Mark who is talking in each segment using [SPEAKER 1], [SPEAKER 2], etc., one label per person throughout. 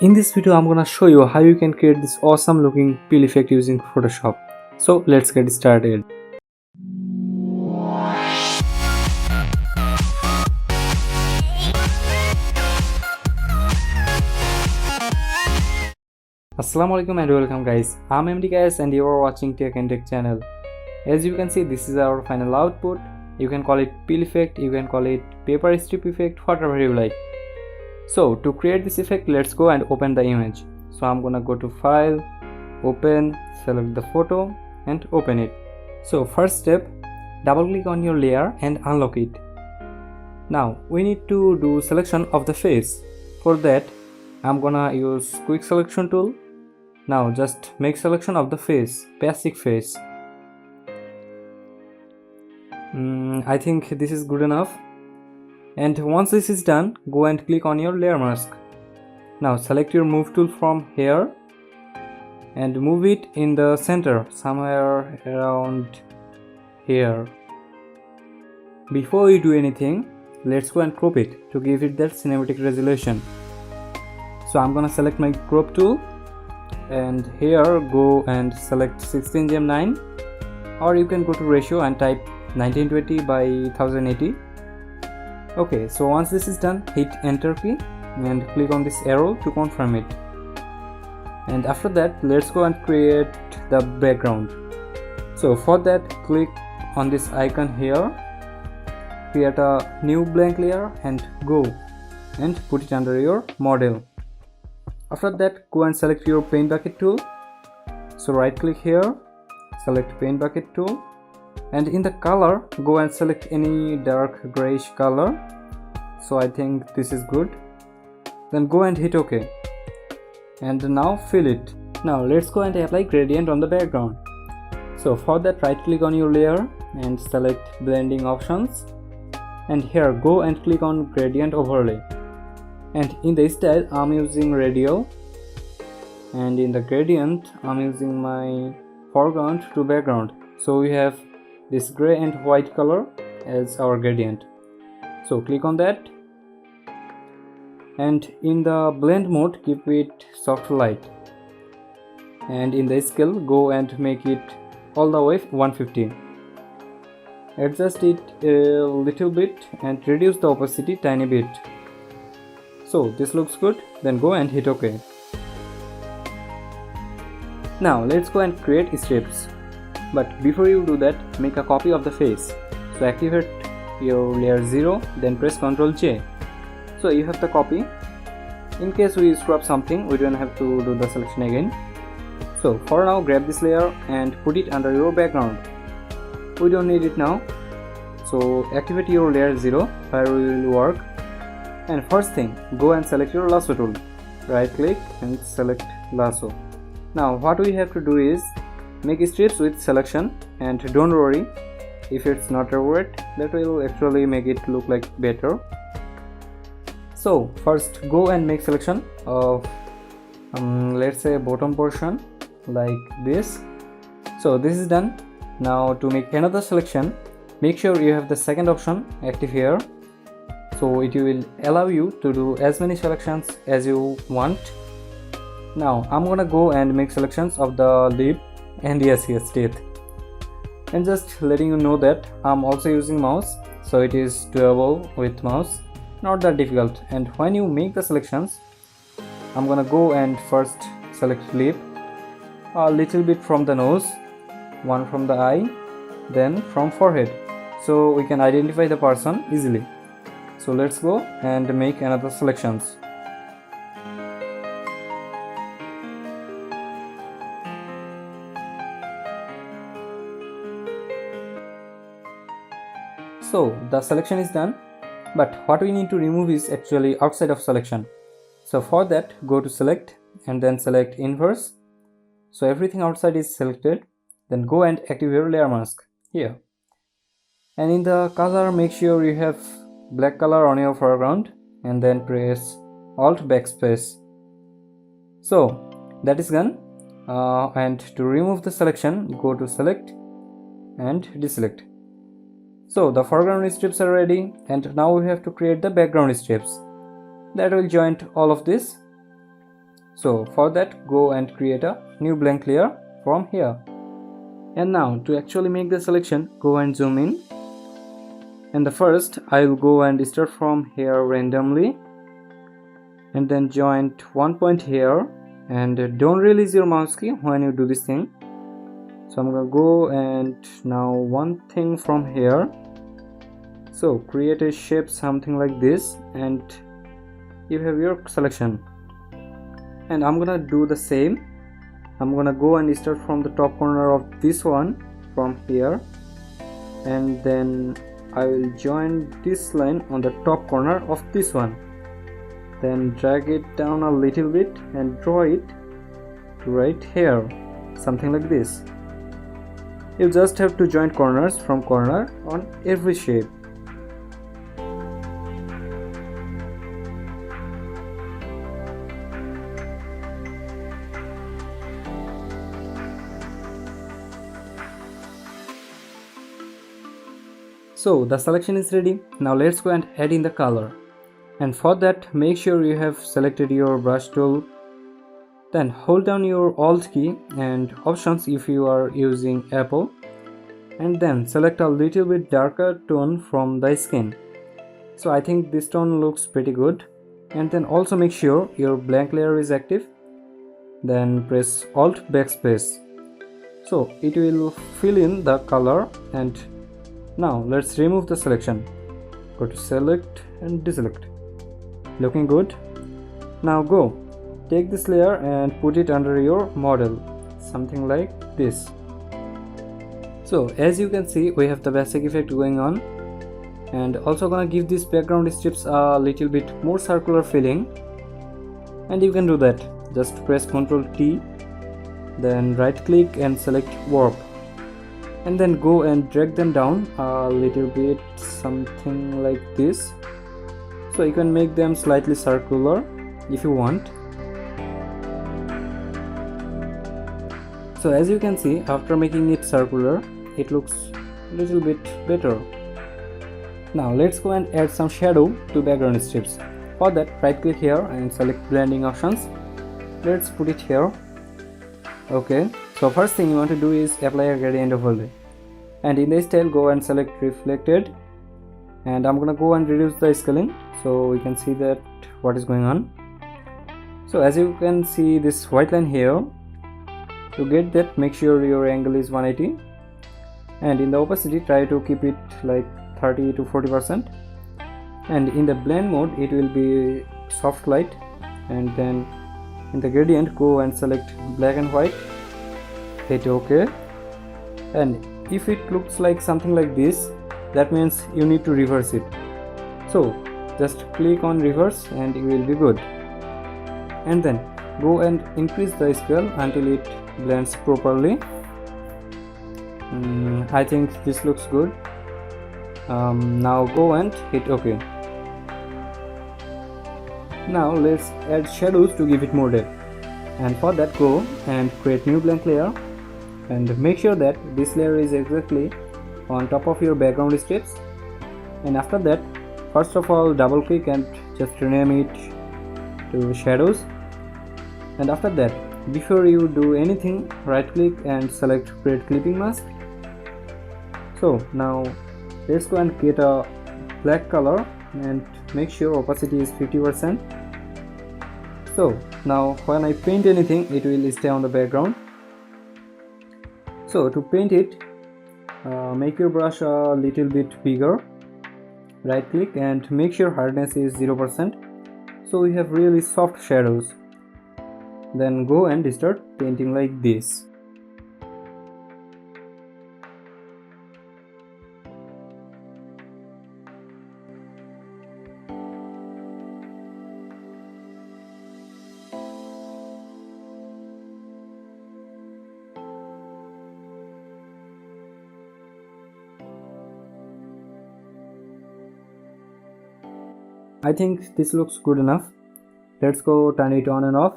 [SPEAKER 1] In this video, I'm gonna show you how you can create this awesome looking peel effect using Photoshop. So let's get started. Assalamualaikum and welcome guys. I'm MD guys and you are watching Tech and Tech channel. As you can see, this is our final output. You can call it peel effect, you can call it paper strip effect, whatever you like. So to create this effect, let's go and open the image. So I'm gonna go to file, open, select the photo and open it. So first step, double click on your layer and unlock it. Now we need to do selection of the face. For that I'm gonna use quick selection tool. Now just make selection of the face, basic face. I think this is good enough. And once this is done, go and click on your layer mask. Now select your move tool from here and move it in the center, somewhere around here. Before you do anything, let's go and crop it to give it that cinematic resolution. So I'm gonna select my crop tool and here go and select 16:9, or you can go to ratio and type 1920 by 1080. Okay, so once this is done, hit enter key and click on this arrow to confirm it. And after that, let's go and create the background. So for that, click on this icon here, create a new blank layer and go and put it under your model. After that, go and select your paint bucket tool. So right click here, select paint bucket tool, and in the color, go and select any dark grayish color. So I think this is good. Then go and hit OK. And now fill it. Now let's go and apply gradient on the background. So for that, right click on your layer and select blending options. And here go and click on gradient overlay. And in the style, I'm using radial. And in the gradient, I'm using my foreground to background. So we have this gray and white color as our gradient. So click on that, and in the blend mode, keep it soft light, and in the scale, go and make it all the way 150. Adjust it a little bit and reduce the opacity tiny bit. So this looks good. Then go and hit OK. Now let's go and create strips. But before you do that, make a copy of the face. So activate your layer 0, then press Ctrl J. So you have the copy. In case we scrub something, we don't have to do the selection again. So for now, grab this layer and put it under your background. We don't need it now. So activate your layer 0 where we will work. And first thing, go and select your lasso tool. Right click and select lasso. Now what we have to do is make strips with selection, and don't worry if it's not red, that will actually make it look like better. So first go and make selection of let's say bottom portion like this. So this is done. Now to make another selection, make sure you have the second option active here, so it will allow you to do as many selections as you want. Now I'm gonna go and make selections of the lip and yes teeth, and just letting you know that I'm also using mouse, so it is doable with mouse, not that difficult. And when you make the selections, I'm gonna go and first select lip, a little bit from the nose, one from the eye, then from forehead, so we can identify the person easily. So let's go and make another selections. So the selection is done, but what we need to remove is actually outside of selection. So for that, go to select and then select inverse. So everything outside is selected. Then go and activate your layer mask here. And in the color, make sure you have black color on your foreground and then press Alt backspace. So that is done. And to remove the selection, go to select and deselect. So the foreground strips are ready, and now we have to create the background strips that will join all of this. So for that, go and create a new blank layer from here. And now to actually make the selection, go and zoom in. And the first, I will go and start from here randomly, and then join one point here, and don't release your mouse key when you do this thing. So I'm gonna go and now one thing from here. So create a shape something like this, and you have your selection. And I'm gonna do the same. I'm gonna go and start from the top corner of this one from here, and then I will join this line on the top corner of this one, then drag it down a little bit and draw it to right here, something like this. You just have to join corners from corner on every shape. So the selection is ready. Now let's go and add in the color. And for that, make sure you have selected your brush tool. Then hold down your Alt key and options if you are using Apple. And then select a little bit darker tone from the skin. So I think this tone looks pretty good. And then also make sure your blank layer is active. Then press Alt backspace. So it will fill in the color. And now let's remove the selection. Go to select and deselect. Looking good. Now go take this layer and put it under your model, something like this. So as you can see, we have the basic effect going on, and also gonna give these background strips a little bit more circular feeling. And you can do that, just press Ctrl T, then right click and select warp, and then go and drag them down a little bit, something like this. So you can make them slightly circular if you want. So as you can see, after making it circular, it looks a little bit better. Now let's go and add some shadow to background strips. For that, right click here and select blending options. Let's put it here. Okay, so first thing you want to do is apply a gradient overlay. And in the style, go and select reflected. And I'm gonna go and reduce the scaling so we can see that what is going on. So as you can see this white line here, to get that, make sure your angle is 180, and in the opacity try to keep it like 30 to 40%, and in the blend mode it will be soft light. And then in the gradient, go and select black and white, hit OK. And if it looks like something like this, that means you need to reverse it. So just click on reverse and you will be good. And then go and increase the scale until it blends properly. I think this looks good. Now go and hit OK. Now let's add shadows to give it more depth. And for that, go and create new blank layer, and make sure that this layer is exactly on top of your background strips. And after that, first of all, double click and just rename it to shadows. And after that, before you do anything, right click and select create clipping mask. So now let's go and get a black color and make sure opacity is 50%. So now when I paint anything, it will stay on the background. So to paint it, make your brush a little bit bigger, right click and make sure hardness is 0%, so we have really soft shadows. Then go and start painting like this. I think this looks good enough. Let's go turn it on and off.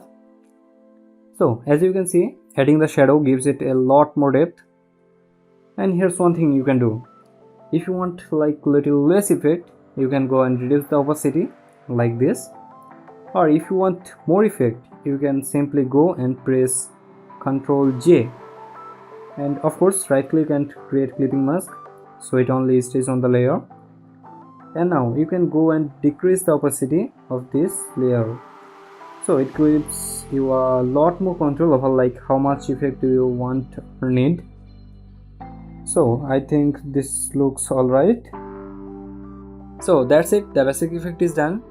[SPEAKER 1] So as you can see, adding the shadow gives it a lot more depth. And here's one thing you can do. If you want like little less effect, you can go and reduce the opacity like this. Or if you want more effect, you can simply go and press Ctrl J, and of course right click and create clipping mask so it only stays on the layer. And now you can go and decrease the opacity of this layer, so it gives you a lot more control over like how much effect do you want or need. So I think this looks alright. So that's it, the basic effect is done,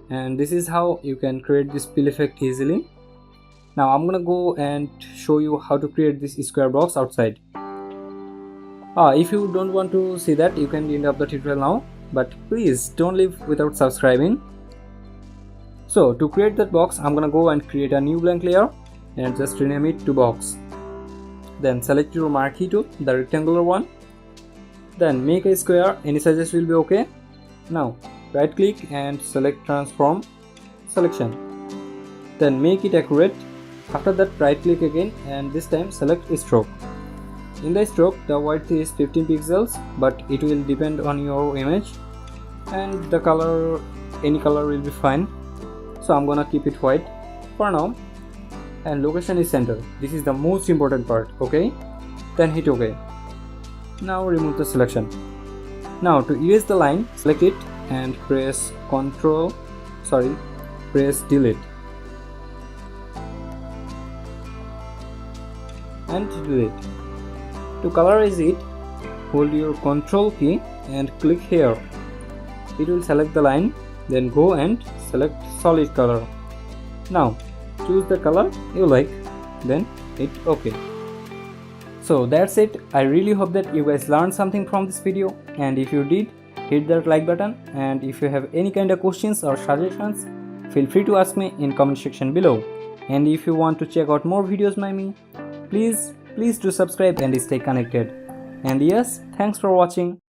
[SPEAKER 1] and this is how you can create this pill effect easily. Now I'm gonna go and show you how to create this square box outside. If you don't want to see that, you can end up the tutorial now, but please don't leave without subscribing. So to create that box, I'm gonna go and create a new blank layer and just rename it to box. Then select your marquee tool, the rectangular one. Then make a square, any sizes will be okay. Now right click and select transform selection. Then make it accurate. After that right click again and this time select stroke. In the stroke the width is 15 pixels, but it will depend on your image, and the color, any color will be fine. So I'm gonna keep it white for now. And location is center, this is the most important part, okay? Then hit OK. Now remove the selection. Now to erase the line, select it and press delete and delete. To colorize it, hold your Ctrl key and click here. It will select the line, then go and select solid color. Now choose the color you like, then hit OK. So that's it. I really hope that you guys learned something from this video, and if you did, hit that like button, and if you have any kind of questions or suggestions, feel free to ask me in comment section below. And if you want to check out more videos by me, please do subscribe and stay connected. And yes, thanks for watching.